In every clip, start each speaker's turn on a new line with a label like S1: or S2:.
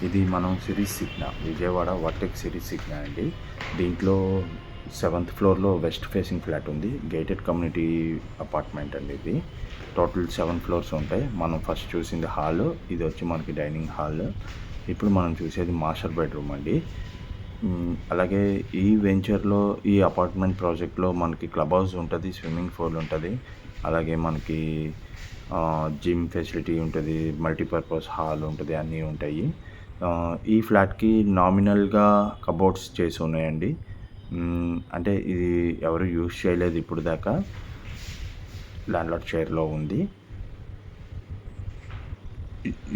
S1: ఇది మనం series Cigna, Vijayawada vertex series Cigna అండి. దీంట్లో 7th ఫ్లోర్లో వెస్ట్ ఫేసింగ్ ఫ్లాట్ ఉంది. గేటెడ్ కమ్యూనిటీ అపార్ట్మెంట్ అండి ఇది. టోటల్ 7 ఫ్లోర్స్ ఉంటాయి. మనం ఫస్ట్ చూసింది హాల్, ఇది వచ్చి మనకి డైనింగ్ హాల్. ఇప్పుడు మనం చూసేది మాస్టర్ బెడ్రూమ్ అండి. అలాగే ఈ వెంచర్లో, ఈ అపార్ట్మెంట్ ప్రాజెక్ట్లో మనకి క్లబ్ హౌస్ ఉంటుంది, స్విమ్మింగ్ పూల్ ఉంటుంది, అలాగే మనకి జిమ్ ఫెసిలిటీ ఉంటుంది, మల్టీపర్పస్ హాల్ ఉంటుంది, అన్నీ ఉంటాయి. ఈ ఫ్లాట్కి నామినల్గా కబోర్డ్స్ చేసి ఉన్నాయండి. అంటే ఇది ఎవరు యూజ్ చేయలేదు ఇప్పుడు దాకా, ల్యాండ్లార్డ్ షేర్లో ఉంది.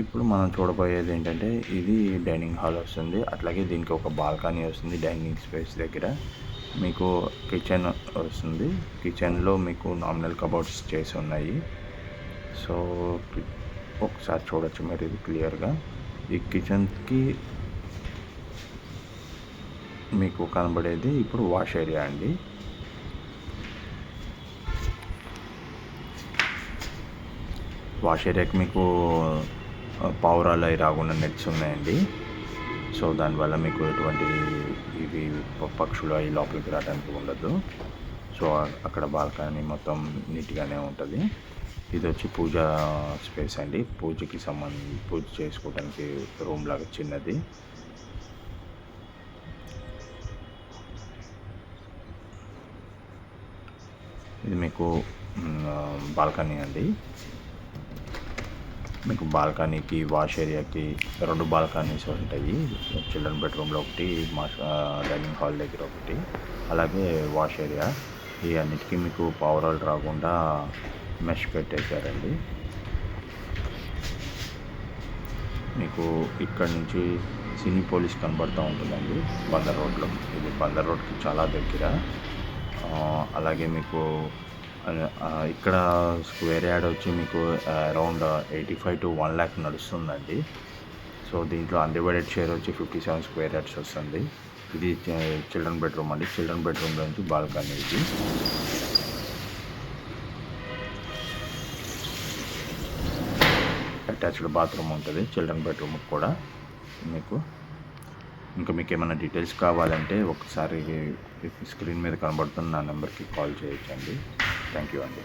S1: ఇప్పుడు మనం చూడబోయేది ఏంటంటే, ఇది డైనింగ్ హాల్ వస్తుంది, అట్లాగే దీనికి ఒక బాల్కనీ వస్తుంది. డైనింగ్ స్పేస్ దగ్గర మీకు కిచెన్ వస్తుంది. కిచెన్లో మీకు నామినల్ కబోర్డ్స్ చేసి ఉన్నాయి. సో ఒకసారి చూడొచ్చు మీరు ఇది క్లియర్గా. ఈ కిచెన్కి మీకు కనబడేది ఇప్పుడు వాష్ ఏరియా అండి. వాష్ ఏరియాకి మీకు పావురాలు అవి రాకుండా నెట్స్ ఉన్నాయండి. సో దానివల్ల మీకు ఎటువంటి ఇవి పక్షులు అవి లోపలికి రావడానికి ఉండదు. సో అక్కడ బాల్కనీ మొత్తం నీట్గానే ఉంటుంది. ఇది వచ్చి పూజా స్పేస్ అండి. పూజకి పూజ చేసుకోవడానికి రూమ్ లాగా చిన్నది. ఇది మీకు బాల్కనీ అండి. మీకు బాల్కనీకి, వాష్ ఏరియాకి 2 బాల్కనీస్ ఉంటాయి. చిల్డ్రన్ బెడ్రూమ్లో ఒకటి, డైనింగ్ హాల్ దగ్గర ఒకటి, అలాగే వాష్ ఏరియా. ఈ అన్నిటికీ మీకు పావురాలు రాకుండా మెష్ పెట్టేశారండి. మీకు ఇక్కడ నుంచి సినీ పోలీస్ కనబడుతూ ఉంటుందండి బందర్ రోడ్లో. ఇది బందర్ రోడ్కి చాలా దగ్గర. అలాగే మీకు ఇక్కడ స్క్వేర్ యార్డ్ వచ్చి మీకు అరౌండ్ 85 to 1 lakh నడుస్తుందండి. సో దీంట్లో అన్డివైడెడ్ షేర్ వచ్చి 57 స్క్వేర్ యార్డ్స్ వస్తుంది. ఇది చిల్డ్రన్ బెడ్రూమ్ అండి. చిల్డ్రన్ బెడ్రూమ్లో నుంచి బాల్కనీ ఇది. అటాచ్డ్ బాత్రూమ్ ఉంటుంది చిల్డ్రన్ బెడ్రూమ్కి కూడా. మీకు ఏమైనా డీటెయిల్స్ కావాలంటే ఒకసారి స్క్రీన్ మీద కనబడుతున్న నా నెంబర్కి కాల్ చేయొచ్చండి. థ్యాంక్ యూ అండి.